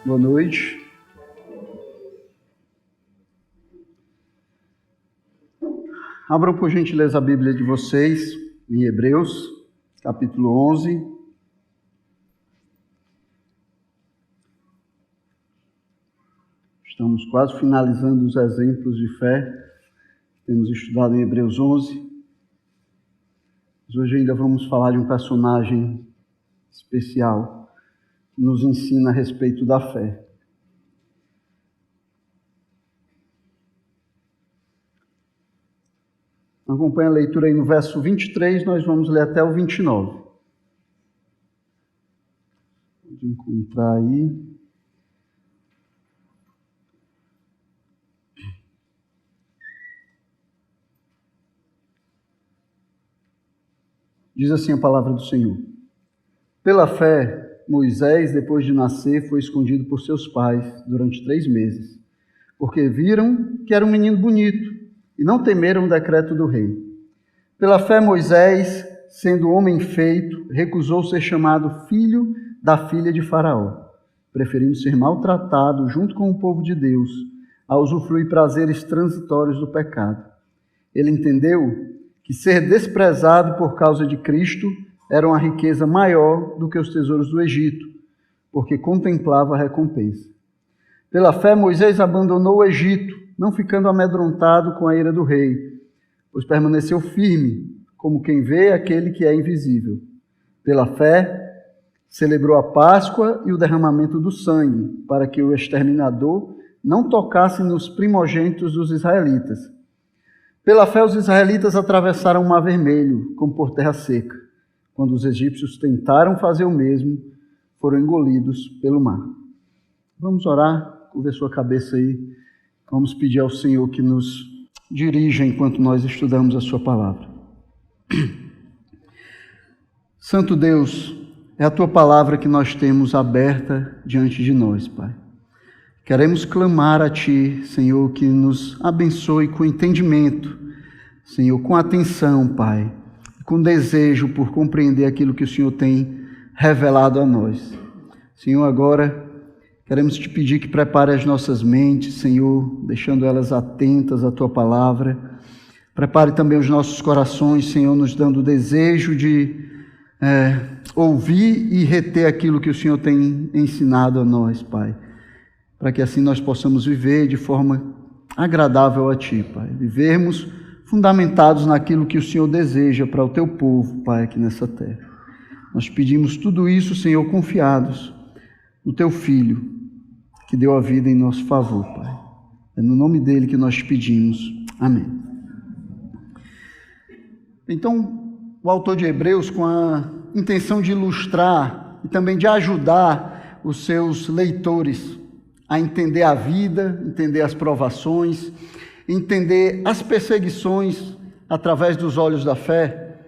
Boa noite. Abram por gentileza a Bíblia de vocês em Hebreus, capítulo 11. Estamos quase finalizando os exemplos de fé que temos estudado em Hebreus 11. Mas hoje ainda vamos falar de um personagem especial que nos ensina a respeito da fé. Acompanhe a leitura aí no verso 23, nós vamos ler até o 29. Pode encontrar aí. Diz assim a palavra do Senhor. Pela fé, Moisés, depois de nascer, foi escondido por seus pais durante 3 meses, porque viram que era um menino bonito e não temeram o decreto do rei. Pela fé, Moisés, sendo homem feito, recusou ser chamado filho da filha de Faraó, preferindo ser maltratado junto com o povo de Deus, a usufruir prazeres transitórios do pecado. Ele entendeu que ser desprezado por causa de Cristo era uma riqueza maior do que os tesouros do Egito, porque contemplava a recompensa. Pela fé, Moisés abandonou o Egito, não ficando amedrontado com a ira do rei, pois permaneceu firme, como quem vê aquele que é invisível. Pela fé, celebrou a Páscoa e o derramamento do sangue, para que o exterminador não tocasse nos primogênitos dos israelitas. Pela fé, os israelitas atravessaram o Mar Vermelho, como por terra seca. Quando os egípcios tentaram fazer o mesmo, foram engolidos pelo mar. Vamos orar, curva a sua cabeça aí. Vamos pedir ao Senhor que nos dirija enquanto nós estudamos a sua palavra. Santo Deus, é a tua palavra que nós temos aberta diante de nós, Pai. Queremos clamar a ti, Senhor, que nos abençoe com entendimento, Senhor, com atenção, Pai, com desejo por compreender aquilo que o Senhor tem revelado a nós. Senhor, agora queremos te pedir que prepare as nossas mentes, Senhor, deixando elas atentas à tua palavra. Prepare também os nossos corações, Senhor, nos dando o desejo de ouvir e reter aquilo que o Senhor tem ensinado a nós, Pai, para que assim nós possamos viver de forma agradável a ti, Pai. Vivermos fundamentados naquilo que o Senhor deseja para o teu povo, Pai, aqui nessa terra. Nós pedimos tudo isso, Senhor, confiados no teu Filho, que deu a vida em nosso favor, Pai. É no nome dele que nós te pedimos. Amém. Então, o autor de Hebreus, com a intenção de ilustrar e também de ajudar os seus leitores a entender a vida, entender as provações, entender as perseguições através dos olhos da fé,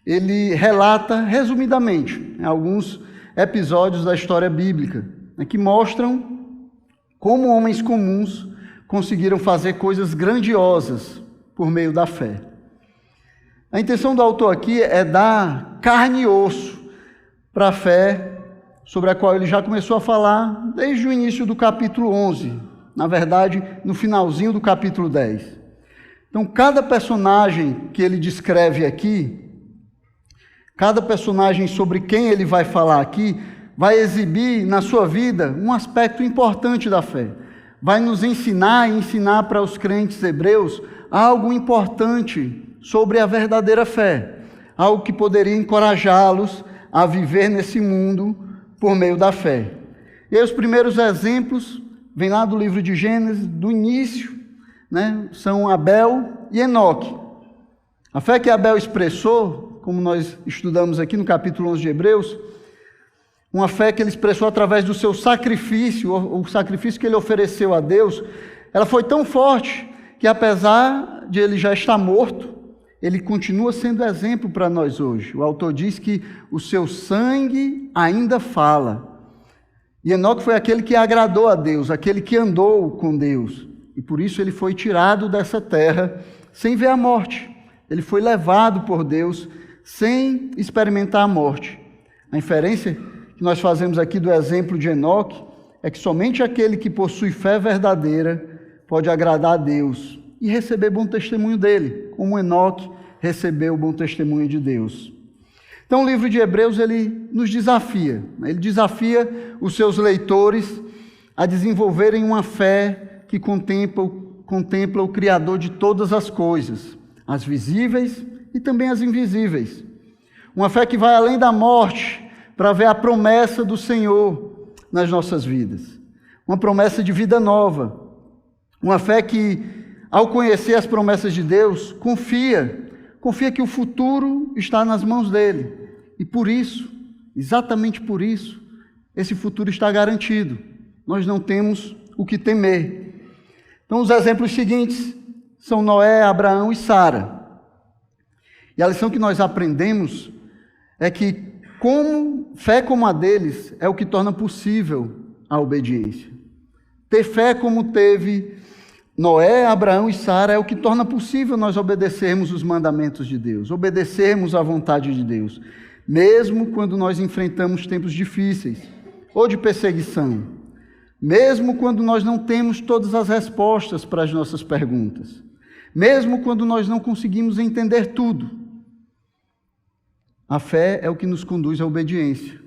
ele relata resumidamente alguns episódios da história bíblica, que mostram como homens comuns conseguiram fazer coisas grandiosas por meio da fé. A intenção do autor aqui é dar carne e osso para a fé, sobre a qual ele já começou a falar desde o início do capítulo 11, na verdade, no finalzinho do capítulo 10. Então, cada personagem que ele descreve aqui, cada personagem sobre quem ele vai falar aqui, vai exibir na sua vida um aspecto importante da fé. Vai nos ensinar e ensinar para os crentes hebreus algo importante sobre a verdadeira fé, algo que poderia encorajá-los a viver nesse mundo por meio da fé. E aí os primeiros exemplos vem lá do livro de Gênesis, do início, são Abel e Enoque. A fé que Abel expressou, como nós estudamos aqui no capítulo 11 de Hebreus, uma fé que ele expressou através do seu sacrifício, o sacrifício que ele ofereceu a Deus, ela foi tão forte que, apesar de ele já estar morto, ele continua sendo exemplo para nós hoje. O autor diz que o seu sangue ainda fala. E Enoque foi aquele que agradou a Deus, aquele que andou com Deus. E por isso ele foi tirado dessa terra sem ver a morte. Ele foi levado por Deus sem experimentar a morte. A inferência que nós fazemos aqui do exemplo de Enoque é que somente aquele que possui fé verdadeira pode agradar a Deus e receber bom testemunho dele, como Enoque recebeu o bom testemunho de Deus. Então o livro de Hebreus, ele nos desafia, ele desafia os seus leitores a desenvolverem uma fé que contempla o Criador de todas as coisas, as visíveis e também as invisíveis. Uma fé que vai além da morte para ver a promessa do Senhor nas nossas vidas. Uma promessa de vida nova. Uma fé que, ao conhecer as promessas de Deus, confia que o futuro está nas mãos dele. E por isso, exatamente por isso, esse futuro está garantido. Nós não temos o que temer. Então, os exemplos seguintes são Noé, Abraão e Sara. E a lição que nós aprendemos é que fé como a deles é o que torna possível a obediência. Ter fé como teve Noé, Abraão e Sara é o que torna possível nós obedecermos os mandamentos de Deus, obedecermos à vontade de Deus, mesmo quando nós enfrentamos tempos difíceis ou de perseguição, mesmo quando nós não temos todas as respostas para as nossas perguntas, mesmo quando nós não conseguimos entender tudo. A fé é o que nos conduz à obediência.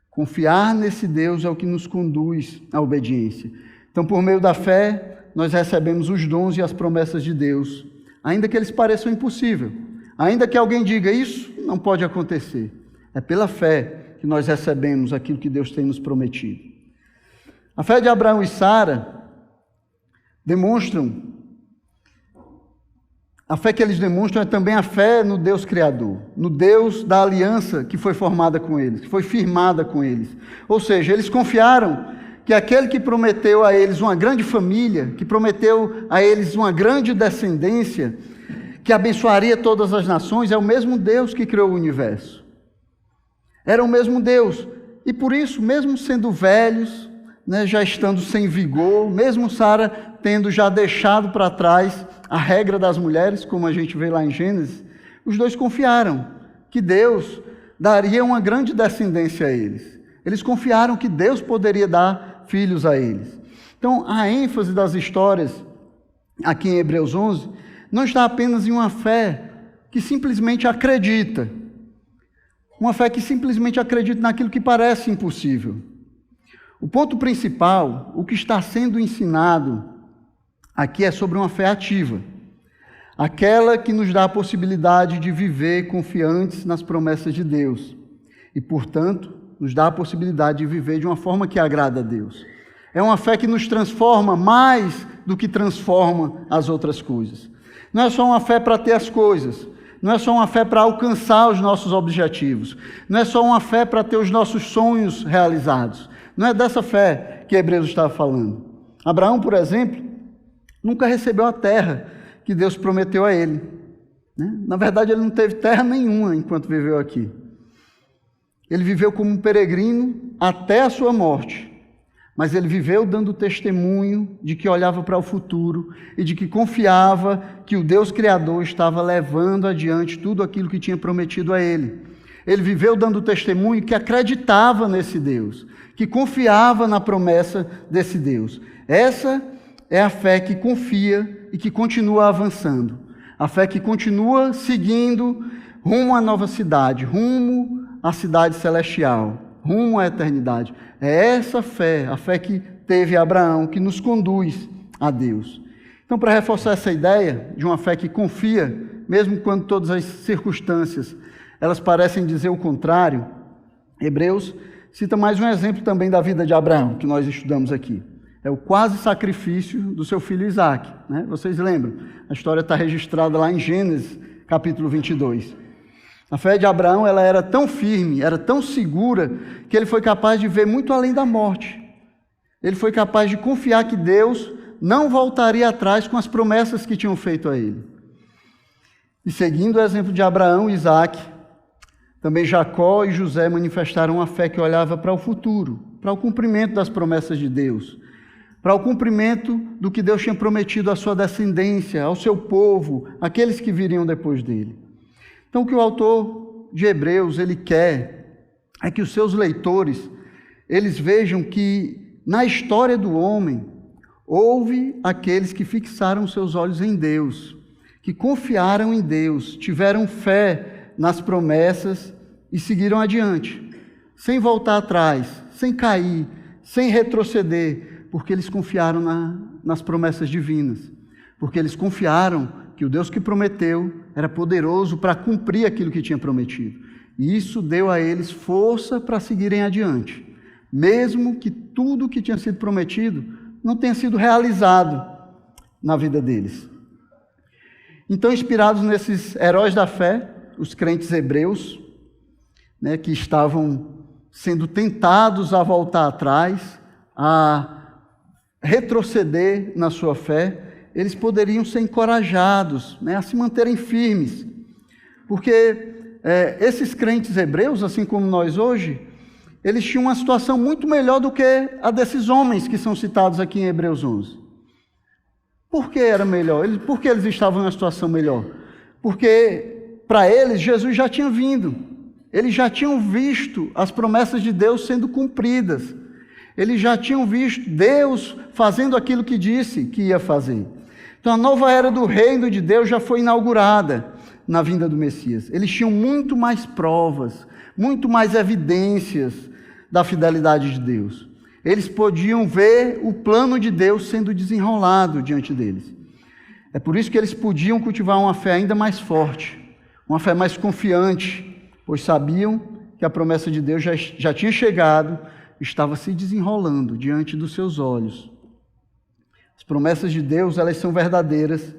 Confiar nesse Deus é o que nos conduz à obediência. Então, por meio da fé, nós recebemos os dons e as promessas de Deus, ainda que eles pareçam impossíveis, ainda que alguém diga, isso não pode acontecer. É pela fé que nós recebemos aquilo que Deus tem nos prometido. A fé de Abraão e Sara a fé que eles demonstram é também a fé no Deus Criador, no Deus da aliança que foi formada com eles, que foi firmada com eles. Ou seja, eles confiaram que aquele que prometeu a eles uma grande família, que prometeu a eles uma grande descendência, que abençoaria todas as nações, é o mesmo Deus que criou o universo. Era o mesmo Deus. E por isso, mesmo sendo velhos, já estando sem vigor, mesmo Sara tendo já deixado para trás a regra das mulheres, como a gente vê lá em Gênesis, os dois confiaram que Deus daria uma grande descendência a eles. Eles confiaram que Deus poderia dar filhos a eles. Então, a ênfase das histórias aqui em Hebreus 11 não está apenas em uma fé que simplesmente acredita, uma fé que simplesmente acredita naquilo que parece impossível. O ponto principal, o que está sendo ensinado aqui é sobre uma fé ativa, aquela que nos dá a possibilidade de viver confiantes nas promessas de Deus e, portanto, nos dá a possibilidade de viver de uma forma que agrada a Deus. É uma fé que nos transforma mais do que transforma as outras coisas. Não é só uma fé para ter as coisas, não é só uma fé para alcançar os nossos objetivos, não é só uma fé para ter os nossos sonhos realizados. Não é dessa fé que Hebreus estava falando. Abraão, por exemplo, nunca recebeu a terra que Deus prometeu a ele. Na verdade, ele não teve terra nenhuma enquanto viveu aqui. Ele viveu como um peregrino até a sua morte, mas ele viveu dando testemunho de que olhava para o futuro e de que confiava que o Deus Criador estava levando adiante tudo aquilo que tinha prometido a ele. Ele viveu dando testemunho que acreditava nesse Deus, que confiava na promessa desse Deus. Essa é a fé que confia e que continua avançando. A fé que continua seguindo rumo à nova cidade, rumo à cidade celestial, rumo à eternidade. É essa fé, a fé que teve Abraão, que nos conduz a Deus. Então, para reforçar essa ideia de uma fé que confia, mesmo quando todas as circunstâncias elas parecem dizer o contrário, Hebreus cita mais um exemplo também da vida de Abraão, que nós estudamos aqui. É o quase sacrifício do seu filho Isaque. Vocês lembram? A história está registrada lá em Gênesis, capítulo 22. A fé de Abraão ela era tão firme, era tão segura, que ele foi capaz de ver muito além da morte. Ele foi capaz de confiar que Deus não voltaria atrás com as promessas que tinham feito a ele. E seguindo o exemplo de Abraão e Isaac, também Jacó e José manifestaram uma fé que olhava para o futuro, para o cumprimento das promessas de Deus, para o cumprimento do que Deus tinha prometido à sua descendência, ao seu povo, aqueles que viriam depois dele. Então, o que o autor de Hebreus ele quer é que os seus leitores eles vejam que na história do homem houve aqueles que fixaram seus olhos em Deus, que confiaram em Deus, tiveram fé nas promessas e seguiram adiante, sem voltar atrás, sem cair, sem retroceder, porque eles confiaram nas promessas divinas, porque eles confiaram que o Deus que prometeu era poderoso para cumprir aquilo que tinha prometido. E isso deu a eles força para seguirem adiante, mesmo que tudo que tinha sido prometido não tenha sido realizado na vida deles. Então, inspirados nesses heróis da fé, os crentes hebreus, que estavam sendo tentados a voltar atrás, a retroceder na sua fé, eles poderiam ser encorajados, a se manterem firmes, porque esses crentes hebreus, assim como nós hoje, eles tinham uma situação muito melhor do que a desses homens que são citados aqui em Hebreus 11. Por que era melhor? Por que eles estavam em uma situação melhor? Porque para eles Jesus já tinha vindo, eles já tinham visto as promessas de Deus sendo cumpridas, eles já tinham visto Deus fazendo aquilo que disse que ia fazer. Então a nova era do reino de Deus já foi inaugurada na vinda do Messias. Eles tinham muito mais provas, muito mais evidências da fidelidade de Deus. Eles podiam ver o plano de Deus sendo desenrolado diante deles. É por isso que eles podiam cultivar uma fé ainda mais forte, uma fé mais confiante, pois sabiam que a promessa de Deus já tinha chegado, estava se desenrolando diante dos seus olhos. As promessas de Deus, elas são verdadeiras,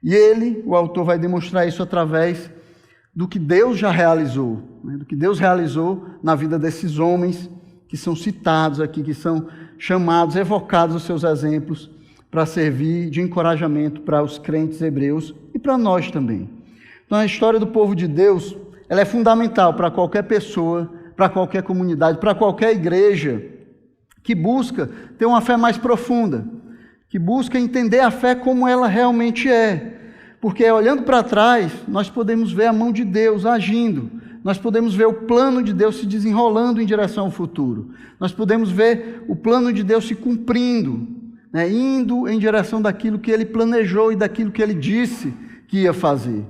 e o autor vai demonstrar isso através do que Deus já realizou, do que Deus realizou na vida desses homens que são citados aqui, que são chamados, evocados os seus exemplos para servir de encorajamento para os crentes hebreus e para nós também. Então a história do povo de Deus, ela é fundamental para qualquer pessoa, para qualquer comunidade, para qualquer igreja que busca ter uma fé mais profunda, que busca entender a fé como ela realmente é. Porque olhando para trás, nós podemos ver a mão de Deus agindo, nós podemos ver o plano de Deus se desenrolando em direção ao futuro, nós podemos ver o plano de Deus se cumprindo, indo em direção daquilo que Ele planejou e daquilo que Ele disse que ia fazer.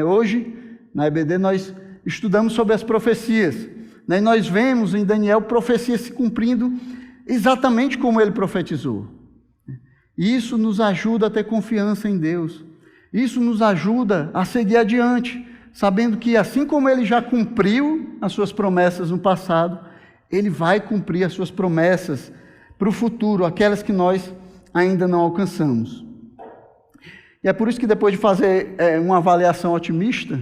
Hoje, na EBD, nós estudamos sobre as profecias, e nós vemos em Daniel profecias se cumprindo exatamente como ele profetizou. Isso nos ajuda a ter confiança em Deus. Isso nos ajuda a seguir adiante, sabendo que assim como Ele já cumpriu as suas promessas no passado, Ele vai cumprir as suas promessas para o futuro, aquelas que nós ainda não alcançamos. E é por isso que depois de fazer uma avaliação otimista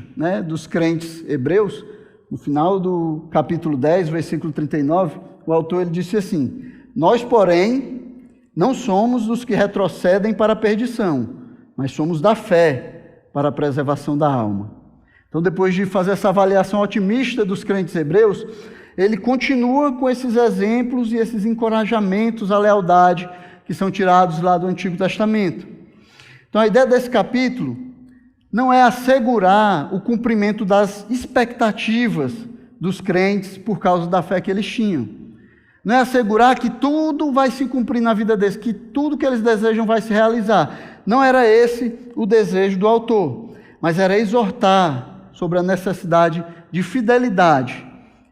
dos crentes hebreus, no final do capítulo 10, versículo 39, o autor ele disse assim: nós, porém, não somos dos que retrocedem para a perdição, mas somos da fé para a preservação da alma. Então, depois de fazer essa avaliação otimista dos crentes hebreus, ele continua com esses exemplos e esses encorajamentos à lealdade que são tirados lá do Antigo Testamento. Então, a ideia desse capítulo não é assegurar o cumprimento das expectativas dos crentes por causa da fé que eles tinham. Não é assegurar que tudo vai se cumprir na vida deles, que tudo que eles desejam vai se realizar. Não era esse o desejo do autor, mas era exortar sobre a necessidade de fidelidade,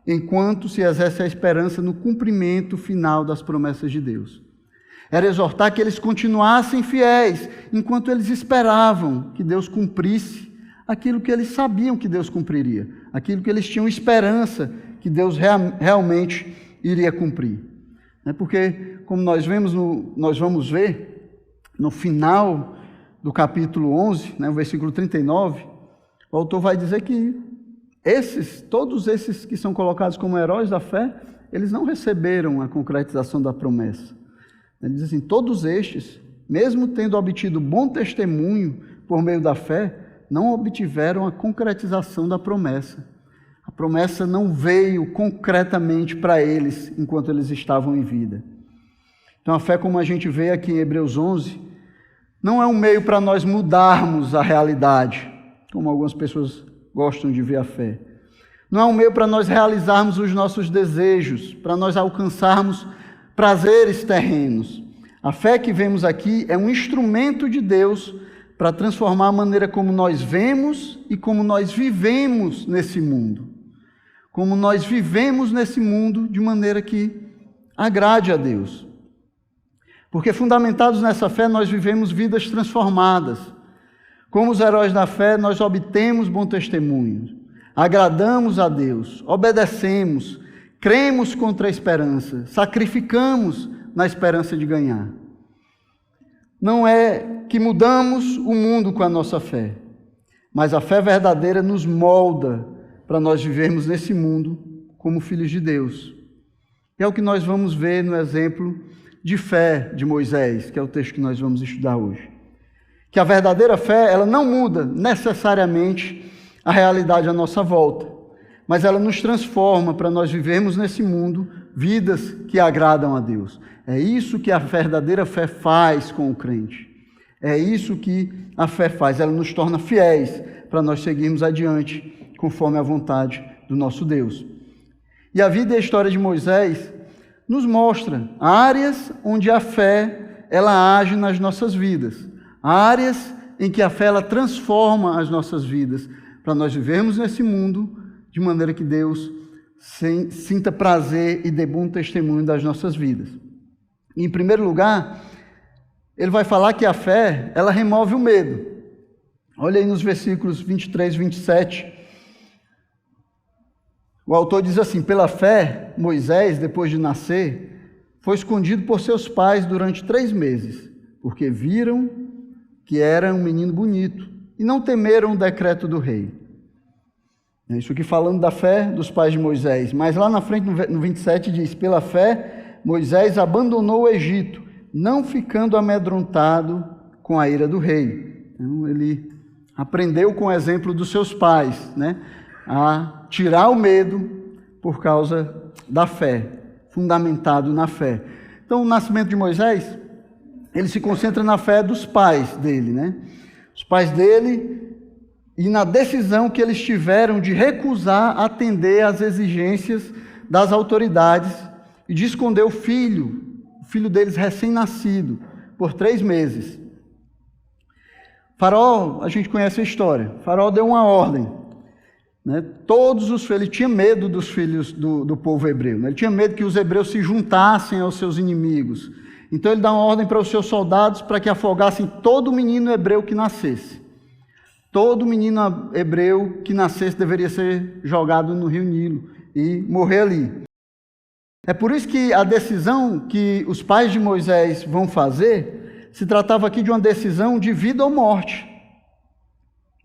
enquanto se exerce a esperança no cumprimento final das promessas de Deus. Era exortar que eles continuassem fiéis, enquanto eles esperavam que Deus cumprisse aquilo que eles sabiam que Deus cumpriria, aquilo que eles tinham esperança que Deus realmente iria cumprir. Porque, como nós vamos ver no final do capítulo 11, o versículo 39, o autor vai dizer que todos esses que são colocados como heróis da fé, eles não receberam a concretização da promessa. Ele diz assim: todos estes mesmo tendo obtido bom testemunho por meio da fé, não obtiveram a concretização da promessa. A promessa não veio concretamente para eles enquanto eles estavam em vida. Então a fé, como a gente vê aqui em Hebreus 11, não é um meio para nós mudarmos a realidade, como algumas pessoas gostam de ver a fé. Não é um meio para nós realizarmos os nossos desejos, para nós alcançarmos prazeres terrenos. A fé que vemos aqui é um instrumento de Deus para transformar a maneira como nós vemos e como nós vivemos nesse mundo. Como nós vivemos nesse mundo de maneira que agrade a Deus. Porque fundamentados nessa fé, nós vivemos vidas transformadas. Como os heróis da fé, nós obtemos bom testemunho, agradamos a Deus, obedecemos, cremos contra a esperança, sacrificamos na esperança de ganhar. Não é que mudamos o mundo com a nossa fé, mas a fé verdadeira nos molda para nós vivermos nesse mundo como filhos de Deus. E é o que nós vamos ver no exemplo de fé de Moisés, que é o texto que nós vamos estudar hoje. Que a verdadeira fé, ela não muda necessariamente a realidade à nossa volta, mas ela nos transforma para nós vivermos nesse mundo vidas que agradam a Deus. É isso que a verdadeira fé faz com o crente. É isso que a fé faz, ela nos torna fiéis para nós seguirmos adiante conforme a vontade do nosso Deus. E a vida e a história de Moisés nos mostra áreas onde a fé ela age nas nossas vidas, áreas em que a fé ela transforma as nossas vidas, para nós vivermos nesse mundo de maneira que Deus sinta prazer e dê bom testemunho das nossas vidas. E, em primeiro lugar, ele vai falar que a fé, ela remove o medo. Olha aí nos versículos 23 e 27. O autor diz assim: pela fé, Moisés, depois de nascer, foi escondido por seus pais durante 3 meses, porque viram que era um menino bonito e não temeram o decreto do rei. É isso aqui falando da fé dos pais de Moisés. Mas lá na frente, no 27, diz: pela fé, Moisés abandonou o Egito, não ficando amedrontado com a ira do rei. Então, ele aprendeu com o exemplo dos seus pais, né, a tirar o medo por causa da fé, fundamentado na fé. Então, o nascimento de Moisés, ele se concentra na fé dos pais dele, né? Os pais dele, e na decisão que eles tiveram de recusar atender às exigências das autoridades e de esconder o filho deles recém-nascido, por 3 meses. Faraó, a gente conhece a história. Faraó deu uma ordem, né? Ele tinha medo dos filhos do povo hebreu, né? Ele tinha medo que os hebreus se juntassem aos seus inimigos. Então ele dá uma ordem para os seus soldados para que afogassem todo menino hebreu que nascesse. Todo menino hebreu que nascesse deveria ser jogado no rio Nilo e morrer ali. É por isso que a decisão que os pais de Moisés vão fazer, se tratava aqui de uma decisão de vida ou morte.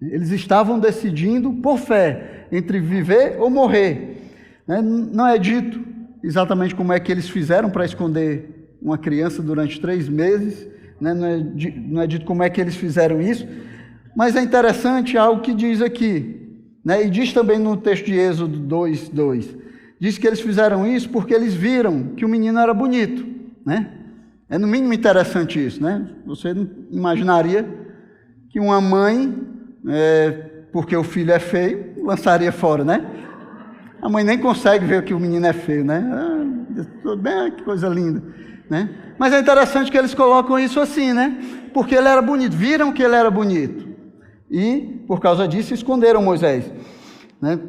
Eles estavam decidindo por fé, entre viver ou morrer. Não é dito exatamente como é que eles fizeram para esconder uma criança durante 3 meses, não é dito como é que eles fizeram isso, mas é interessante algo que diz aqui, né? E diz também no texto de Êxodo 2:2, diz que eles fizeram isso porque eles viram que o menino era bonito, né? É no mínimo interessante isso, né? Você não imaginaria que uma mãe, porque o filho é feio, lançaria fora, né? A mãe nem consegue ver que o menino é feio, né? Que coisa linda, né? Mas é interessante que eles colocam isso assim, né? Porque ele era bonito, viram que ele era bonito. E, por causa disso, esconderam Moisés, né?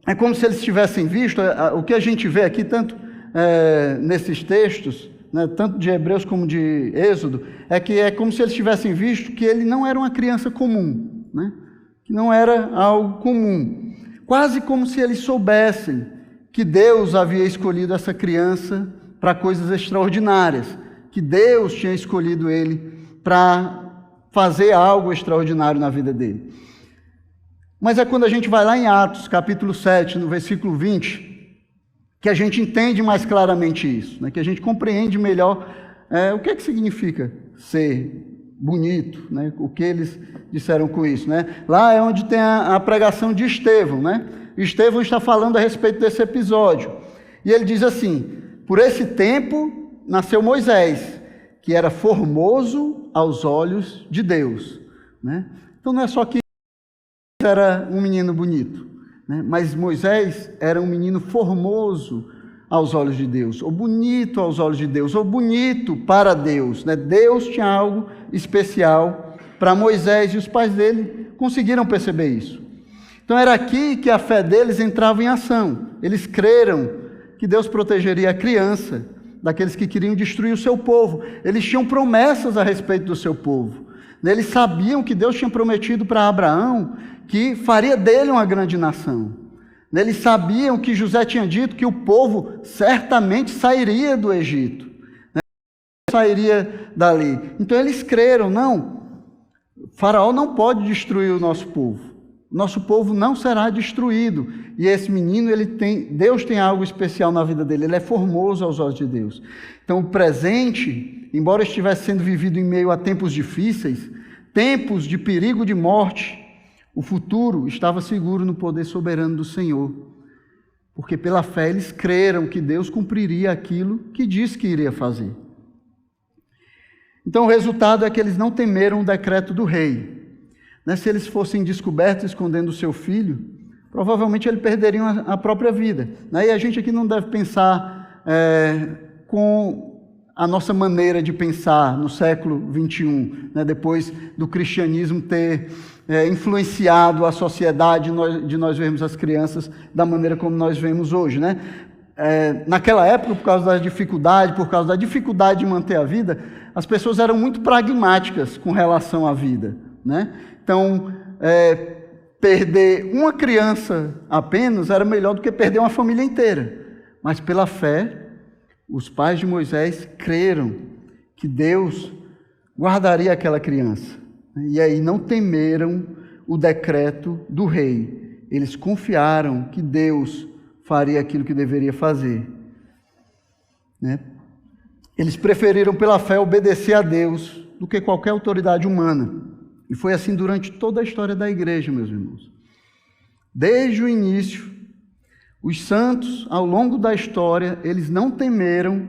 É como se eles tivessem visto, o que a gente vê aqui, tanto nesses textos, né, tanto de Hebreus como de Êxodo, é como se eles tivessem visto que ele não era uma criança comum, né? Que não era algo comum. Quase como se eles soubessem que Deus havia escolhido essa criança para coisas extraordinárias, que Deus tinha escolhido ele para fazer algo extraordinário na vida dele. Mas é quando a gente vai lá em Atos, capítulo 7, no versículo 20, que a gente entende mais claramente isso, né? Que a gente compreende melhor o que significa ser bonito, né? O que eles disseram com isso, né? Lá é onde tem a pregação de Estevão, né? Estevão está falando a respeito desse episódio. E ele diz assim: por esse tempo nasceu Moisés, que era formoso aos olhos de Deus, né? Então não é só que era um menino bonito, né? Mas Moisés era um menino formoso aos olhos de Deus, ou bonito aos olhos de Deus, ou bonito para Deus, né? Deus tinha algo especial para Moisés, e os pais dele conseguiram perceber isso. Então era aqui que a fé deles entrava em ação. Eles creram que Deus protegeria a criança daqueles que queriam destruir o seu povo. Eles tinham promessas a respeito do seu povo. Eles sabiam que Deus tinha prometido para Abraão que faria dele uma grande nação. Eles sabiam que José tinha dito que o povo certamente sairia do Egito, né? Sairia dali. Então eles creram: não, Faraó não pode destruir o nosso povo. Nosso povo não será destruído. E esse menino, Deus tem algo especial na vida dele. Ele é formoso aos olhos de Deus. Então o presente, embora estivesse sendo vivido em meio a tempos difíceis, tempos de perigo de morte, o futuro estava seguro no poder soberano do Senhor, porque pela fé eles creram que Deus cumpriria aquilo que disse que iria fazer. Então o resultado é que eles não temeram o decreto do rei, né? Se eles fossem descobertos escondendo o seu filho, provavelmente eles perderiam a própria vida, né? E a gente aqui não deve pensar com a nossa maneira de pensar no século XXI, né? Depois do cristianismo ter influenciado a sociedade, de nós vermos as crianças da maneira como nós vemos hoje, né? Naquela época, por causa da dificuldade de manter a vida, as pessoas eram muito pragmáticas com relação à vida, né? Então, perder uma criança apenas era melhor do que perder uma família inteira. Mas pela fé, os pais de Moisés creram que Deus guardaria aquela criança. E aí não temeram o decreto do rei. Eles confiaram que Deus faria aquilo que deveria fazer, né? Eles preferiram pela fé obedecer a Deus do que qualquer autoridade humana. E foi assim durante toda a história da igreja, meus irmãos. Desde o início, os santos, ao longo da história, eles não temeram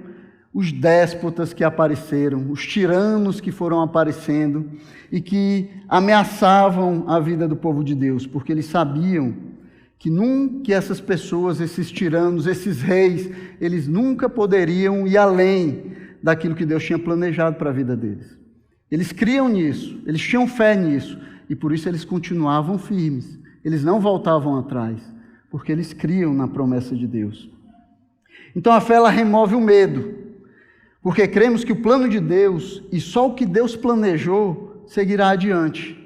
os déspotas que apareceram, os tiranos que foram aparecendo e que ameaçavam a vida do povo de Deus, porque eles sabiam que essas pessoas, esses tiranos, esses reis, eles nunca poderiam ir além daquilo que Deus tinha planejado para a vida deles. Eles criam nisso, eles tinham fé nisso, e por isso eles continuavam firmes, eles não voltavam atrás, porque eles criam na promessa de Deus. Então a fé, ela remove o medo, porque cremos que o plano de Deus e só o que Deus planejou seguirá adiante.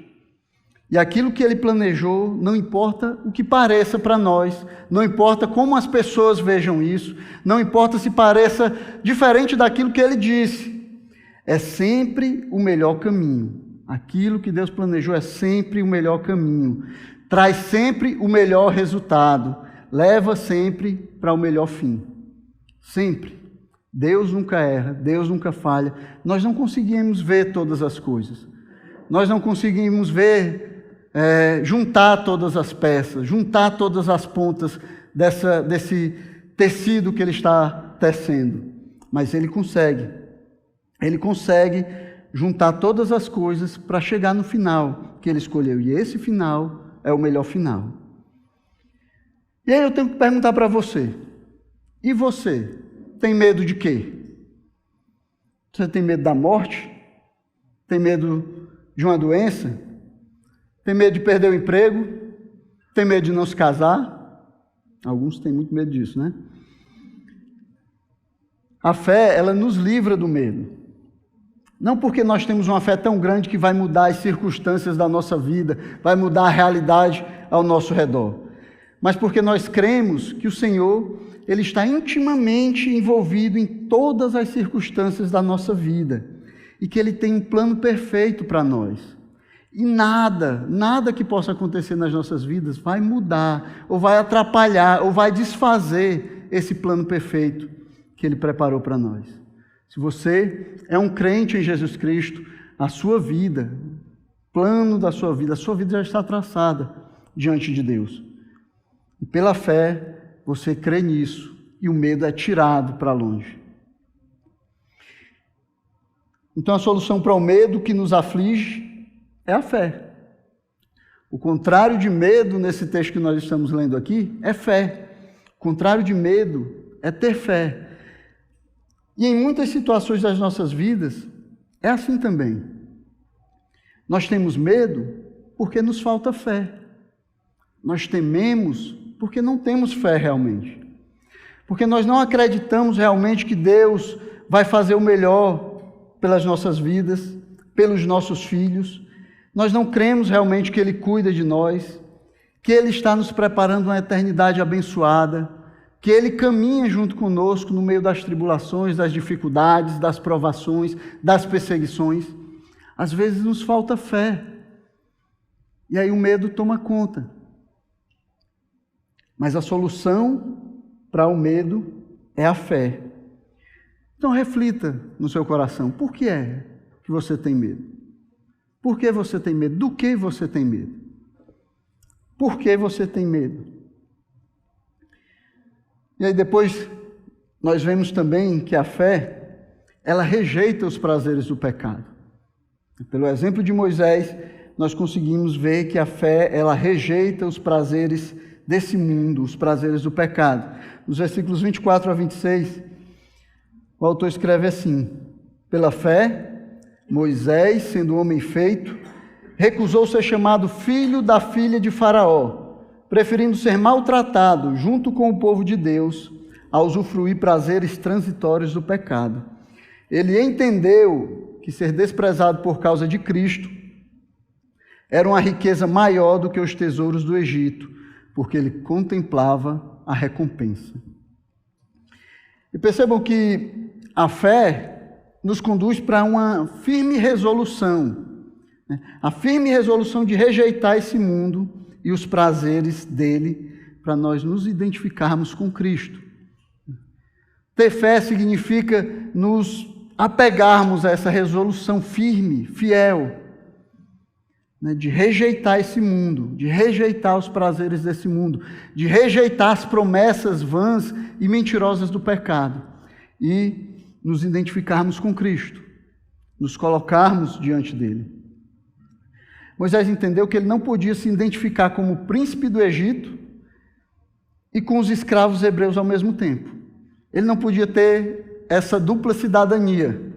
E aquilo que Ele planejou, não importa o que pareça para nós, não importa como as pessoas vejam isso, não importa se pareça diferente daquilo que Ele disse, é sempre o melhor caminho. Aquilo que Deus planejou é sempre o melhor caminho, traz sempre o melhor resultado, leva sempre para o melhor fim. Sempre. Deus nunca erra, Deus nunca falha. Nós não conseguimos ver todas as coisas. Nós não conseguimos juntar todas as peças, juntar todas as pontas desse tecido que Ele está tecendo. Mas Ele consegue. Ele consegue juntar todas as coisas para chegar no final que Ele escolheu. E esse final é o melhor final. E aí eu tenho que perguntar para você. E você? Tem medo de quê? Você tem medo da morte? Tem medo de uma doença? Tem medo de perder o emprego? Tem medo de não se casar? Alguns têm muito medo disso, né? A fé, ela nos livra do medo. Não porque nós temos uma fé tão grande que vai mudar as circunstâncias da nossa vida, vai mudar a realidade ao nosso redor, mas porque nós cremos que o Senhor, Ele está intimamente envolvido em todas as circunstâncias da nossa vida e que Ele tem um plano perfeito para nós. E nada que possa acontecer nas nossas vidas vai mudar, ou vai atrapalhar, ou vai desfazer esse plano perfeito que Ele preparou para nós. Se você é um crente em Jesus Cristo, a sua vida, plano da sua vida, a sua vida já está traçada diante de Deus. E pela fé, você crê nisso e o medo é tirado para longe. Então a solução para o medo que nos aflige é a fé. O contrário de medo, nesse texto que nós estamos lendo aqui, é fé. O contrário de medo é ter fé. E em muitas situações das nossas vidas, é assim também. Nós temos medo porque nos falta fé. Nós tememos porque não temos fé realmente. Porque nós não acreditamos realmente que Deus vai fazer o melhor pelas nossas vidas, pelos nossos filhos. Nós não cremos realmente que Ele cuida de nós, que Ele está nos preparando uma eternidade abençoada, que Ele caminha junto conosco no meio das tribulações, das dificuldades, das provações, das perseguições. Às vezes nos falta fé, e aí o medo toma conta. Mas a solução para o medo é a fé. Então reflita no seu coração, por que é que você tem medo? Por que você tem medo? Do que você tem medo? Por que você tem medo? E aí depois nós vemos também que a fé, ela rejeita os prazeres do pecado. Pelo exemplo de Moisés, nós conseguimos ver que a fé, ela rejeita os prazeres desse mundo, os prazeres do pecado. Nos versículos 24 a 26, o autor escreve assim: pela fé, Moisés, sendo homem feito, recusou ser chamado filho da filha de Faraó, preferindo ser maltratado junto com o povo de Deus, a usufruir prazeres transitórios do pecado. Ele entendeu que ser desprezado por causa de Cristo era uma riqueza maior do que os tesouros do Egito, porque ele contemplava a recompensa. E percebam que a fé nos conduz para uma firme resolução, né? A firme resolução de rejeitar esse mundo e os prazeres dele, para nós nos identificarmos com Cristo. Ter fé significa nos apegarmos a essa resolução firme, fiel, né, de rejeitar esse mundo, de rejeitar os prazeres desse mundo, de rejeitar as promessas vãs e mentirosas do pecado e nos identificarmos com Cristo, nos colocarmos diante dele. Moisés entendeu que ele não podia se identificar como príncipe do Egito e com os escravos hebreus ao mesmo tempo. Ele não podia ter essa dupla cidadania.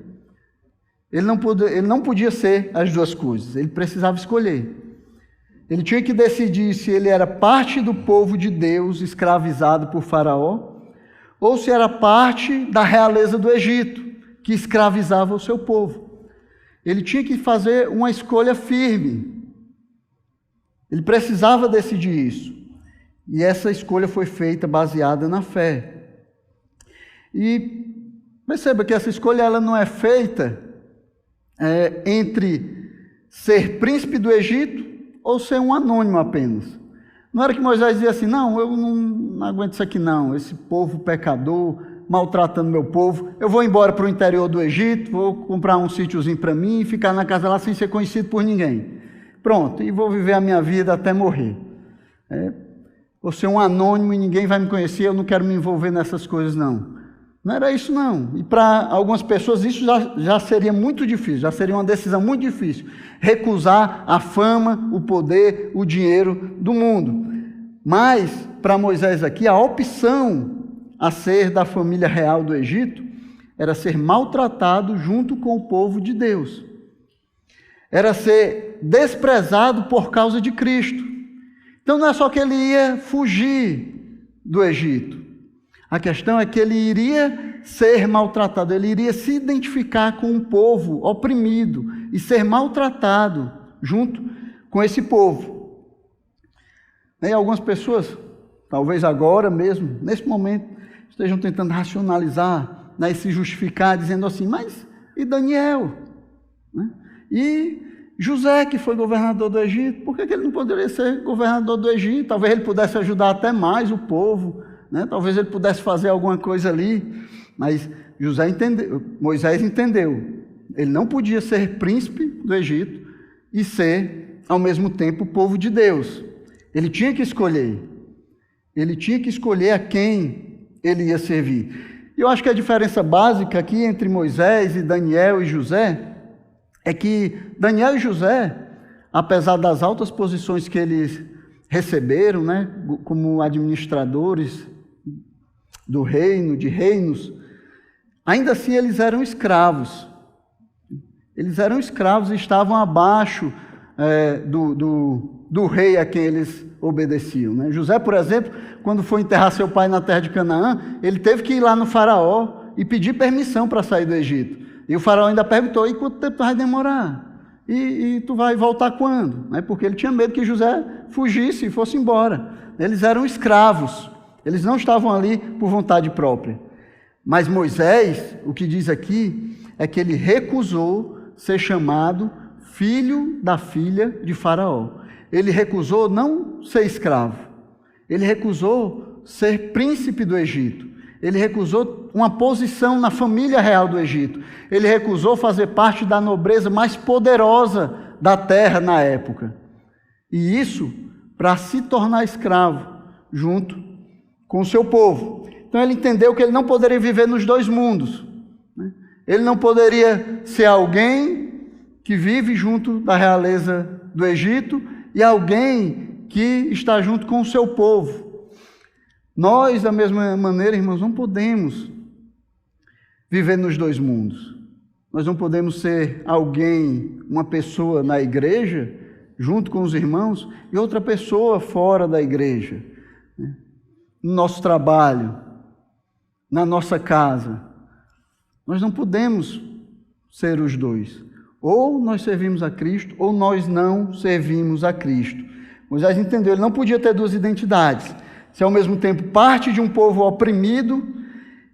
Ele não podia ser as duas coisas, ele precisava escolher. Ele tinha que decidir se ele era parte do povo de Deus, escravizado por Faraó, ou se era parte da realeza do Egito, que escravizava o seu povo. Ele tinha que fazer uma escolha firme. Ele precisava decidir isso. E essa escolha foi feita baseada na fé. E perceba que essa escolha ela não é feita entre ser príncipe do Egito ou ser um anônimo apenas. Não era que Moisés dizia assim, não, eu não aguento isso aqui não, esse povo pecador, maltratando meu povo, eu vou embora para o interior do Egito, vou comprar um sítiozinho para mim e ficar na casa lá sem ser conhecido por ninguém. Pronto, e vou viver a minha vida até morrer. Vou ser um anônimo e ninguém vai me conhecer, eu não quero me envolver nessas coisas não. Não era isso não, e para algumas pessoas isso já seria muito difícil, já seria uma decisão muito difícil, recusar a fama, o poder, o dinheiro do mundo. Mas, para Moisés aqui, a opção a ser da família real do Egito era ser maltratado junto com o povo de Deus, era ser desprezado por causa de Cristo. Então não é só que ele ia fugir do Egito, a questão é que ele iria ser maltratado, ele iria se identificar com um povo oprimido e ser maltratado junto com esse povo. E algumas pessoas, talvez agora mesmo, nesse momento, estejam tentando racionalizar, né, e se justificar, dizendo assim, mas e Daniel? Né? E José, que foi governador do Egito, por que ele não poderia ser governador do Egito? Talvez ele pudesse ajudar até mais o povo, né? Talvez ele pudesse fazer alguma coisa ali, mas Moisés entendeu. Ele não podia ser príncipe do Egito e ser, ao mesmo tempo, o povo de Deus. Ele tinha que escolher. Ele tinha que escolher a quem ele ia servir. E eu acho que a diferença básica aqui entre Moisés e Daniel e José é que Daniel e José, apesar das altas posições que eles receberam, né, como administradores do reino, de reinos, ainda assim eles eram escravos. Eles eram escravos e estavam abaixo do rei a quem eles obedeciam, né? José, por exemplo, quando foi enterrar seu pai na terra de Canaã, ele teve que ir lá no faraó e pedir permissão para sair do Egito. E o faraó ainda perguntou: e quanto tempo tu vai demorar? E tu vai voltar quando? Né? Porque ele tinha medo que José fugisse e fosse embora. Eles eram escravos, eles não estavam ali por vontade própria. Mas Moisés, o que diz aqui, é que ele recusou ser chamado filho da filha de Faraó. Ele recusou não ser escravo, ele recusou ser príncipe do Egito, ele recusou uma posição na família real do Egito, ele recusou fazer parte da nobreza mais poderosa da terra na época. E isso para se tornar escravo junto com o seu povo. Então ele entendeu que ele não poderia viver nos dois mundos, né? Ele não poderia ser alguém que vive junto da realeza do Egito e alguém que está junto com o seu povo. Nós, da mesma maneira, irmãos, não podemos viver nos dois mundos. Nós não podemos ser alguém, uma pessoa na igreja, junto com os irmãos, e outra pessoa fora da igreja, né? No nosso trabalho, na nossa casa. Nós não podemos ser os dois. Ou nós servimos a Cristo, ou nós não servimos a Cristo. Moisés entendeu, ele não podia ter duas identidades. Ser ao mesmo tempo parte de um povo oprimido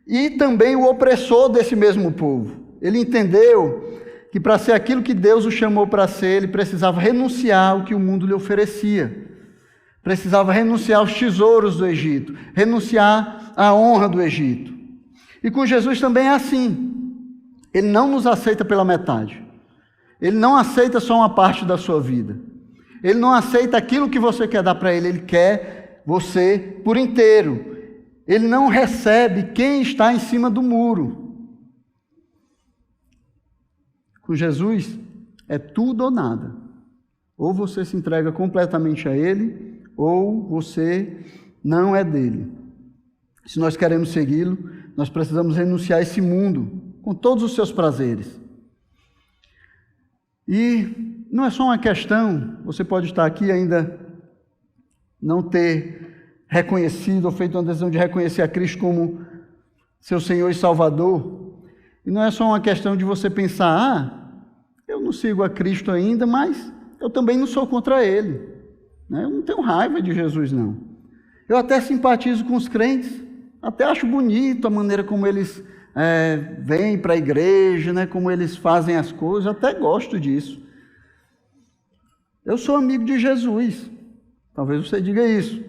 e também o opressor desse mesmo povo. Ele entendeu que para ser aquilo que Deus o chamou para ser, ele precisava renunciar ao que o mundo lhe oferecia. Precisava renunciar aos tesouros do Egito, renunciar à honra do Egito. E com Jesus também é assim. Ele não nos aceita pela metade. Ele não aceita só uma parte da sua vida. Ele não aceita aquilo que você quer dar para ele. Ele quer você por inteiro. Ele não recebe quem está em cima do muro. Com Jesus é tudo ou nada. Ou você se entrega completamente a ele, ou você não é dele. Se nós queremos segui-lo, nós precisamos renunciar a esse mundo com todos os seus prazeres. E não é só uma questão, você pode estar aqui e ainda não ter reconhecido ou feito uma decisão de reconhecer a Cristo como seu Senhor e Salvador. E não é só uma questão de você pensar: eu não sigo a Cristo ainda, mas eu também não sou contra Ele, né? Eu não tenho raiva de Jesus, não. Eu até simpatizo com os crentes, até acho bonito a maneira como eles vêm para a igreja, né? Como eles fazem as coisas, eu até gosto disso. Eu sou amigo de Jesus, talvez você diga isso,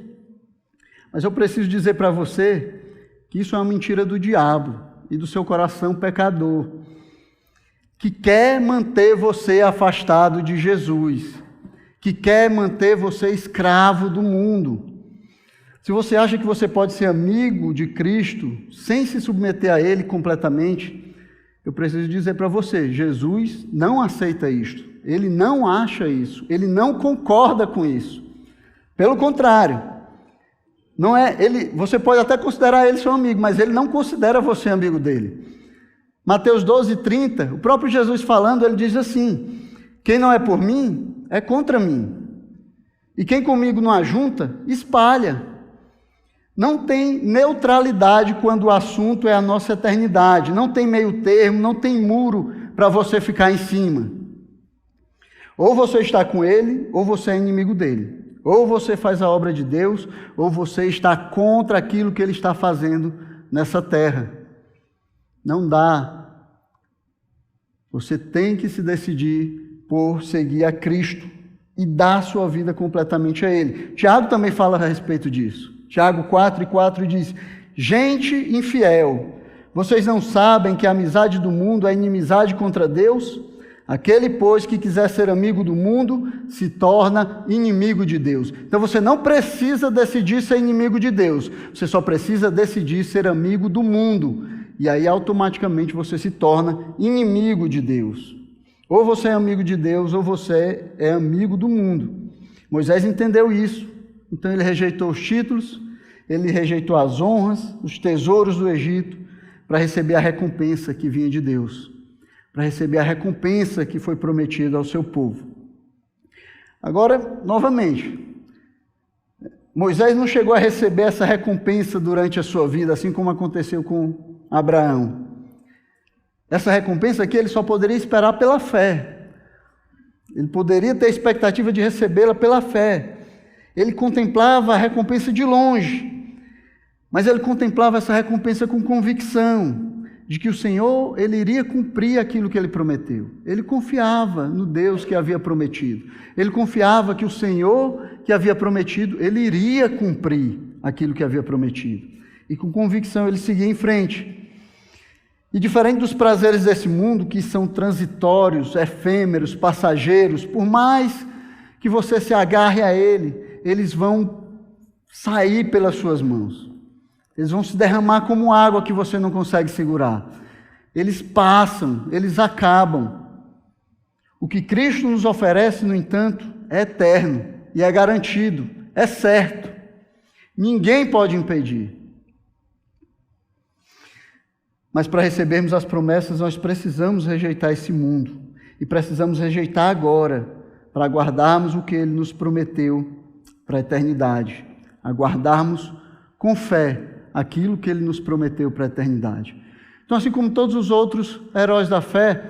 mas eu preciso dizer para você que isso é uma mentira do diabo e do seu coração pecador, que quer manter você afastado de Jesus, que quer manter você escravo do mundo. Se você acha que você pode ser amigo de Cristo sem se submeter a Ele completamente, eu preciso dizer para você, Jesus não aceita isto, Ele não acha isso, Ele não concorda com isso. Pelo contrário, não é ele. Você pode até considerar Ele seu amigo, mas Ele não considera você amigo dele. Mateus 12:30, o próprio Jesus falando, Ele diz assim: quem não é por mim, é contra mim. E quem comigo não ajunta, espalha. Não tem neutralidade quando o assunto é a nossa eternidade. Não tem meio termo, não tem muro para você ficar em cima. Ou você está com Ele, ou você é inimigo dele. Ou você faz a obra de Deus, ou você está contra aquilo que Ele está fazendo nessa terra. Não dá. Você tem que se decidir por seguir a Cristo e dar sua vida completamente a Ele. Tiago também fala a respeito disso. Tiago 4:4 diz: gente infiel, Vocês não sabem que a amizade do mundo é inimizade contra Deus? Aquele, pois, que quiser ser amigo do mundo, se torna inimigo de Deus. Então você não precisa decidir ser inimigo de Deus, você só precisa decidir ser amigo do mundo. E aí automaticamente você se torna inimigo de Deus. Ou você é amigo de Deus, ou você é amigo do mundo. Moisés entendeu isso, então ele rejeitou os títulos, ele rejeitou as honras, os tesouros do Egito, para receber a recompensa que vinha de Deus, para receber a recompensa que foi prometida ao seu povo. Agora, novamente, Moisés não chegou a receber essa recompensa durante a sua vida, assim como aconteceu com Abraão. Essa recompensa aqui ele só poderia esperar pela fé. Ele poderia ter a expectativa de recebê-la pela fé. Ele contemplava a recompensa de longe, mas ele contemplava essa recompensa com convicção de que o Senhor, ele iria cumprir aquilo que ele prometeu. Ele confiava no Deus que havia prometido. Ele confiava que o Senhor que havia prometido, ele iria cumprir aquilo que havia prometido. E com convicção ele seguia em frente. E diferente dos prazeres desse mundo, que são transitórios, efêmeros, passageiros, por mais que você se agarre a ele, eles vão sair pelas suas mãos. Eles vão se derramar como água que você não consegue segurar. Eles passam, eles acabam. O que Cristo nos oferece, no entanto, é eterno e é garantido, é certo. Ninguém pode impedir. Mas para recebermos as promessas, nós precisamos rejeitar esse mundo. E precisamos rejeitar agora, para aguardarmos o que Ele nos prometeu para a eternidade. Aguardarmos com fé aquilo que Ele nos prometeu para a eternidade. Então, assim como todos os outros heróis da fé,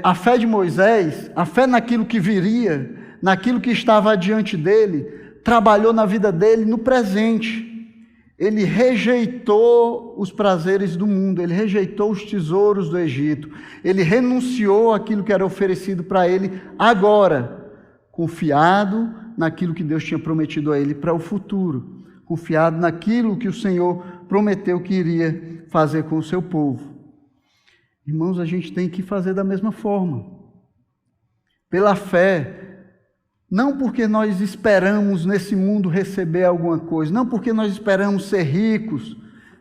a fé de Moisés, a fé naquilo que viria, naquilo que estava diante dele, trabalhou na vida dele no presente. Ele rejeitou os prazeres do mundo, ele rejeitou os tesouros do Egito, ele renunciou àquilo que era oferecido para ele agora, confiado naquilo que Deus tinha prometido a ele para o futuro, confiado naquilo que o Senhor prometeu que iria fazer com o seu povo. Irmãos, a gente tem que fazer da mesma forma, pela fé. Não porque nós esperamos nesse mundo receber alguma coisa, não porque nós esperamos ser ricos,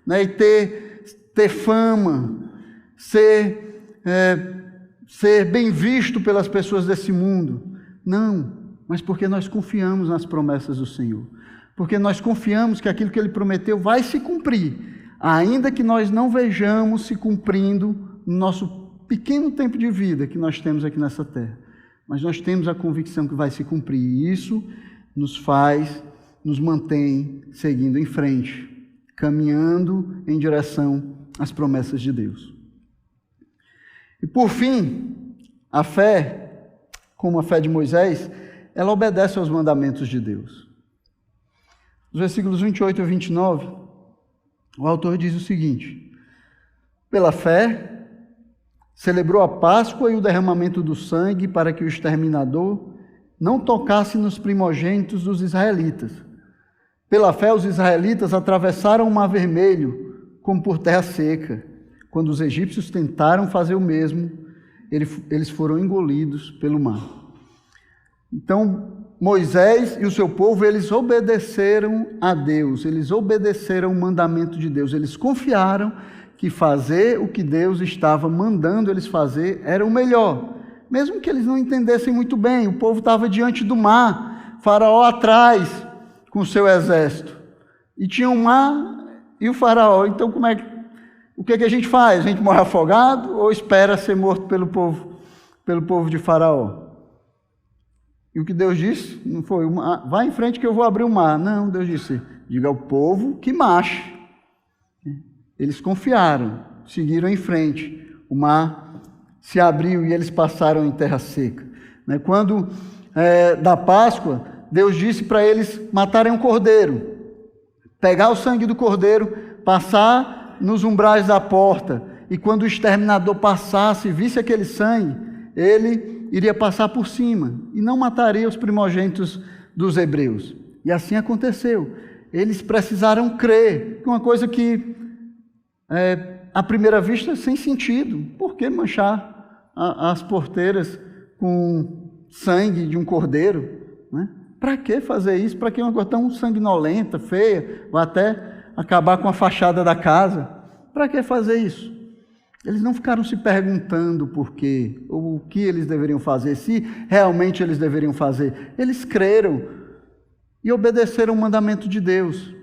né, e ter fama, ser bem visto pelas pessoas desse mundo. Não, mas porque nós confiamos nas promessas do Senhor. Porque nós confiamos que aquilo que Ele prometeu vai se cumprir, ainda que nós não vejamos se cumprindo no nosso pequeno tempo de vida que nós temos aqui nessa terra. Mas nós temos a convicção que vai se cumprir, e isso nos mantém seguindo em frente, caminhando em direção às promessas de Deus. E por fim, a fé, como a fé de Moisés, ela obedece aos mandamentos de Deus. Nos versículos 28 e 29, o autor diz o seguinte: pela fé, celebrou a Páscoa e o derramamento do sangue para que o exterminador não tocasse nos primogênitos dos israelitas. Pela fé, os israelitas atravessaram o Mar Vermelho como por terra seca. Quando os egípcios tentaram fazer o mesmo, eles foram engolidos pelo mar. Então, Moisés e o seu povo, eles obedeceram a Deus, eles obedeceram o mandamento de Deus, eles confiaram que fazer o que Deus estava mandando eles fazer era o melhor, mesmo que eles não entendessem muito bem. O povo estava diante do mar, Faraó atrás com o seu exército, e tinha o mar e o Faraó. Então o que a gente faz? A gente morre afogado ou espera ser morto pelo povo de Faraó? E o que Deus disse não foi: vai em frente que eu vou abrir o mar. Não, Deus disse: diga ao povo que marche. Eles confiaram, seguiram em frente. O mar se abriu e eles passaram em terra seca. Quando da Páscoa, Deus disse para eles matarem um cordeiro, pegar o sangue do cordeiro, passar nos umbrais da porta, e quando o exterminador passasse e visse aquele sangue, ele iria passar por cima e não mataria os primogênitos dos hebreus. E assim aconteceu. Eles precisaram crer, uma coisa que à primeira vista, sem sentido. Por que manchar as porteiras com sangue de um cordeiro? Né? Para que fazer isso? Para que uma coisa tão sanguinolenta, feia, vai até acabar com a fachada da casa? Para que fazer isso? Eles não ficaram se perguntando por quê, ou o que eles deveriam fazer, se realmente eles deveriam fazer. Eles creram e obedeceram o mandamento de Deus.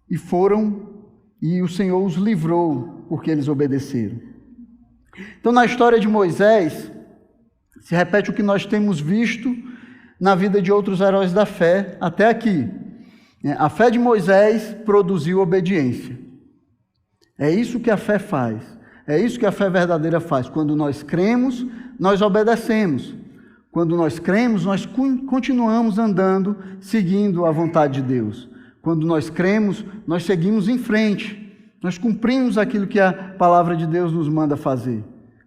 E foram, e o Senhor os livrou, porque eles obedeceram. Então, na história de Moisés, se repete o que nós temos visto na vida de outros heróis da fé até aqui. A fé de Moisés produziu obediência. É isso que a fé faz. É isso que a fé verdadeira faz. Quando nós cremos, nós obedecemos. Quando nós cremos, nós continuamos andando, seguindo a vontade de Deus. Quando nós cremos, nós seguimos em frente. Nós cumprimos aquilo que a palavra de Deus nos manda fazer.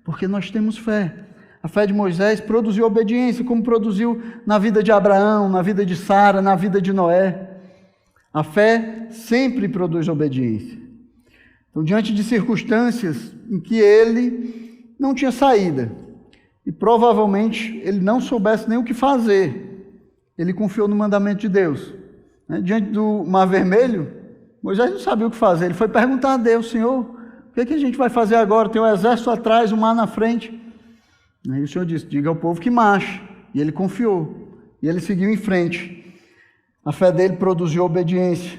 Porque nós temos fé. A fé de Moisés produziu obediência, como produziu na vida de Abraão, na vida de Sara, na vida de Noé. A fé sempre produz obediência. Então, diante de circunstâncias em que ele não tinha saída, e provavelmente ele não soubesse nem o que fazer, ele confiou no mandamento de Deus. Diante do Mar Vermelho, Moisés não sabia o que fazer. Ele foi perguntar a Deus: Senhor, o que a gente vai fazer agora? Tem um exército atrás, o mar na frente. Aí o Senhor disse: diga ao povo que marche. E ele confiou. E ele seguiu em frente. A fé dele produziu obediência.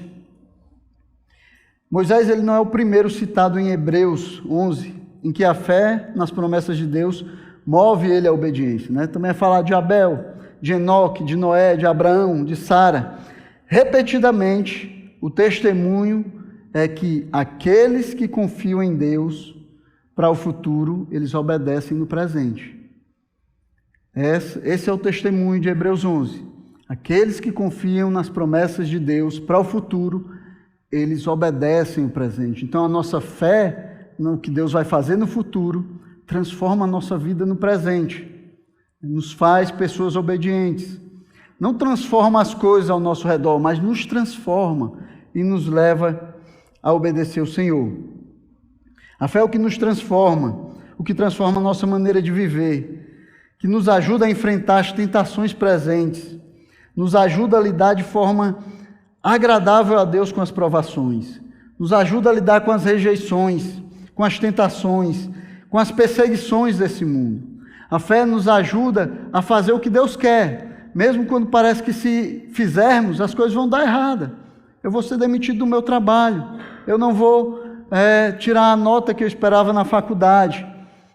Moisés, ele não é o primeiro citado em Hebreus 11, em que a fé nas promessas de Deus move ele à obediência. Também é falar de Abel, de Enoque, de Noé, de Abraão, de Sara. Repetidamente, o testemunho é que aqueles que confiam em Deus para o futuro, eles obedecem no presente. Esse é o testemunho de Hebreus 11. Aqueles que confiam nas promessas de Deus para o futuro, eles obedecem o presente. Então, a nossa fé no que Deus vai fazer no futuro transforma a nossa vida no presente, nos faz pessoas obedientes. Não transforma as coisas ao nosso redor, mas nos transforma e nos leva a obedecer o Senhor. A fé é o que nos transforma, o que transforma a nossa maneira de viver, que nos ajuda a enfrentar as tentações presentes, nos ajuda a lidar de forma agradável a Deus com as provações, nos ajuda a lidar com as rejeições, com as tentações, com as perseguições desse mundo. A fé nos ajuda a fazer o que Deus quer, mesmo quando parece que se fizermos, as coisas vão dar errada. Eu vou ser demitido do meu trabalho, eu não vou tirar a nota que eu esperava na faculdade,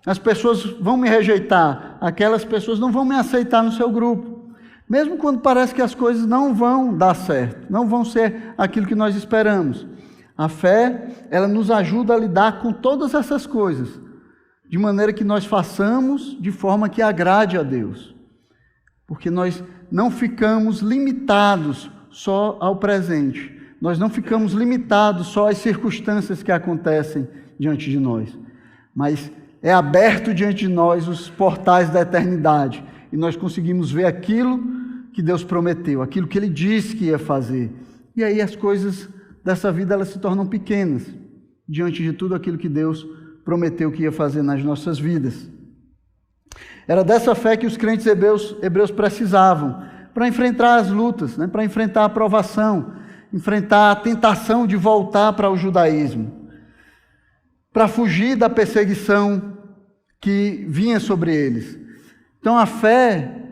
as pessoas vão me rejeitar, aquelas pessoas não vão me aceitar no seu grupo. Mesmo quando parece que as coisas não vão dar certo, não vão ser aquilo que nós esperamos. A fé, ela nos ajuda a lidar com todas essas coisas, de maneira que nós façamos de forma que agrade a Deus. Porque nós não ficamos limitados só ao presente. Nós não ficamos limitados só às circunstâncias que acontecem diante de nós. Mas é aberto diante de nós os portais da eternidade. E nós conseguimos ver aquilo que Deus prometeu, aquilo que Ele disse que ia fazer. E aí as coisas dessa vida, elas se tornam pequenas, diante de tudo aquilo que Deus prometeu que ia fazer nas nossas vidas. Era dessa fé que os crentes hebreus precisavam, para enfrentar as lutas, para enfrentar a provação, enfrentar a tentação de voltar para o judaísmo, para fugir da perseguição que vinha sobre eles. Então a fé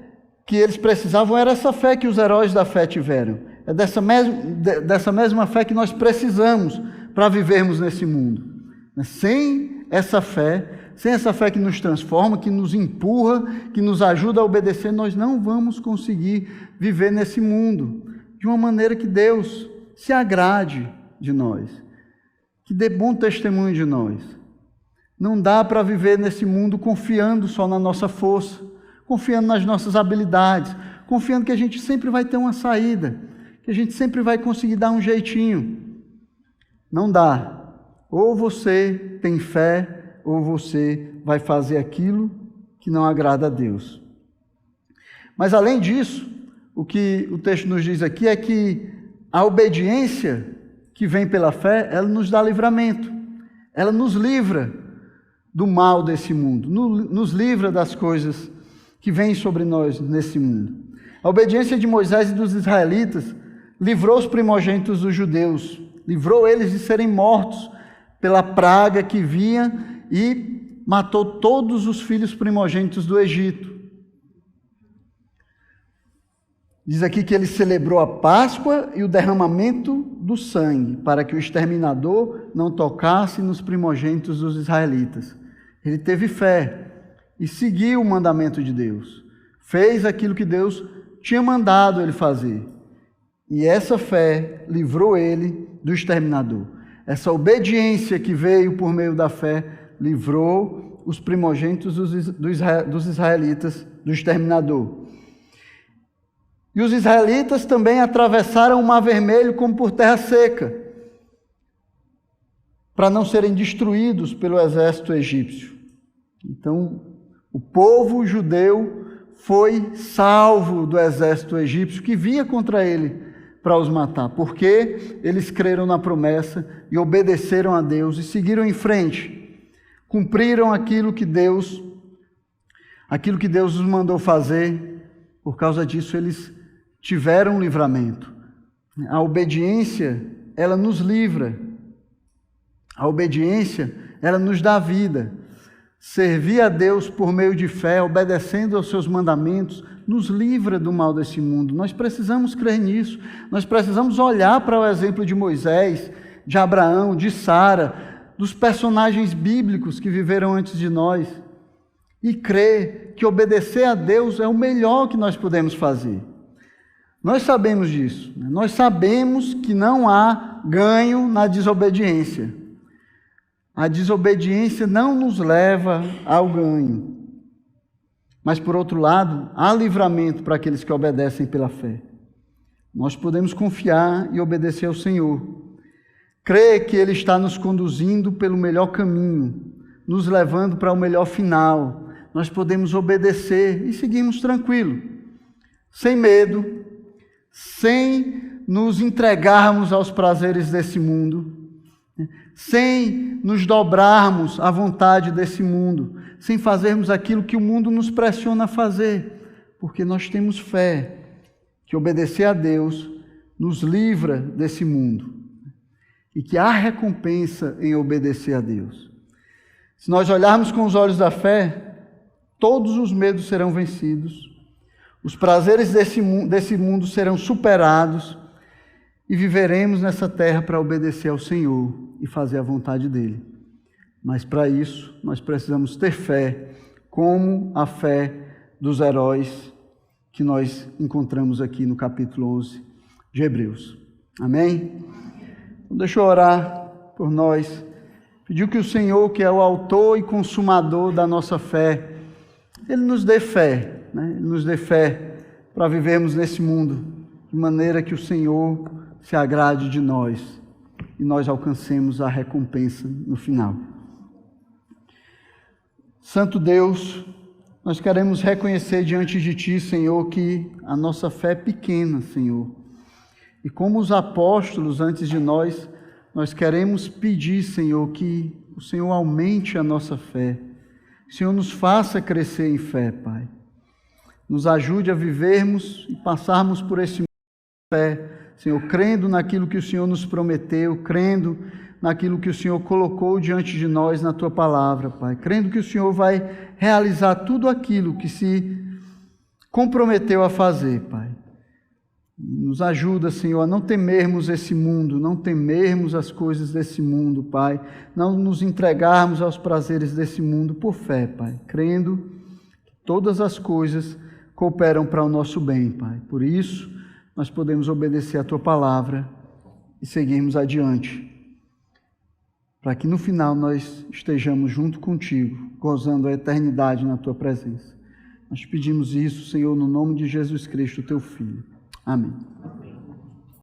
que eles precisavam era essa fé que os heróis da fé tiveram. É dessa mesma fé que nós precisamos para vivermos nesse mundo. Sem essa fé que nos transforma, que nos empurra, que nos ajuda a obedecer, nós não vamos conseguir viver nesse mundo de uma maneira que Deus se agrade de nós, que dê bom testemunho de nós. Não dá para viver nesse mundo confiando só na nossa força, confiando nas nossas habilidades, confiando que a gente sempre vai ter uma saída, que a gente sempre vai conseguir dar um jeitinho. Não dá. Ou você tem fé, ou você vai fazer aquilo que não agrada a Deus. Mas além disso, o que o texto nos diz aqui é que a obediência que vem pela fé, ela nos dá livramento. ela nos livra do mal desse mundo, nos livra das coisas que vêm sobre nós nesse mundo. A obediência de Moisés e dos israelitas livrou os primogênitos dos judeus, livrou eles de serem mortos pela praga que vinha e matou todos os filhos primogênitos do Egito. Diz aqui que ele celebrou a Páscoa e o derramamento do sangue, para que o exterminador não tocasse nos primogênitos dos israelitas. Ele teve fé e seguiu o mandamento de Deus. Fez aquilo que Deus tinha mandado ele fazer. E essa fé livrou ele do exterminador. Essa obediência que veio por meio da fé livrou os primogênitos dos israelitas do exterminador. E os israelitas também atravessaram o Mar Vermelho como por terra seca, para não serem destruídos pelo exército egípcio. Então, o povo judeu foi salvo do exército egípcio que vinha contra ele para os matar, porque eles creram na promessa e obedeceram a Deus e seguiram em frente, cumpriram aquilo que Deus os mandou fazer. Por causa disso, eles tiveram um livramento. A obediência, ela nos livra. A obediência, ela nos dá vida. Servir a Deus por meio de fé, obedecendo aos seus mandamentos, nos livra do mal desse mundo. Nós precisamos crer nisso. Nós precisamos olhar para o exemplo de Moisés, de Abraão, de Sara, dos personagens bíblicos que viveram antes de nós, e crer que obedecer a Deus é o melhor que nós podemos fazer. Nós sabemos disso. Nós sabemos que não há ganho na desobediência. A desobediência não nos leva ao ganho. Mas, por outro lado, há livramento para aqueles que obedecem pela fé. Nós podemos confiar e obedecer ao Senhor. Crer que Ele está nos conduzindo pelo melhor caminho, nos levando para o melhor final. Nós podemos obedecer e seguirmos tranquilo, sem medo, sem nos entregarmos aos prazeres desse mundo, sem nos dobrarmos à vontade desse mundo, sem fazermos aquilo que o mundo nos pressiona a fazer, porque nós temos fé que obedecer a Deus nos livra desse mundo e que há recompensa em obedecer a Deus. Se nós olharmos com os olhos da fé, todos os medos serão vencidos, os prazeres desse mundo serão superados e viveremos nessa terra para obedecer ao Senhor e fazer a vontade dEle. Mas para isso, nós precisamos ter fé, como a fé dos heróis que nós encontramos aqui no capítulo 11 de Hebreus. Amém? Então, deixa eu orar por nós. Pedir que o Senhor, que é o autor e consumador da nossa fé, Ele nos dê fé, Ele nos dê fé para vivermos nesse mundo de maneira que o Senhor se agrade de nós e nós alcancemos a recompensa no final. Santo Deus, nós queremos reconhecer diante de Ti, Senhor, que a nossa fé é pequena, Senhor. E como os apóstolos antes de nós queremos pedir, Senhor, que o Senhor aumente a nossa fé. Que o Senhor nos faça crescer em fé, Pai. Nos ajude a vivermos e passarmos por esse mundo de fé, Senhor, crendo naquilo que o Senhor nos prometeu, crendo naquilo que o Senhor colocou diante de nós na Tua palavra, Pai. Crendo que o Senhor vai realizar tudo aquilo que se comprometeu a fazer, Pai. Nos ajuda, Senhor, a não temermos esse mundo, não temermos as coisas desse mundo, Pai. Não nos entregarmos aos prazeres desse mundo por fé, Pai. Crendo que todas as coisas cooperam para o nosso bem, Pai. Por isso, nós podemos obedecer a Tua palavra e seguirmos adiante, para que no final nós estejamos junto contigo, gozando a eternidade na Tua presença. Nós pedimos isso, Senhor, no nome de Jesus Cristo, Teu Filho. Amém.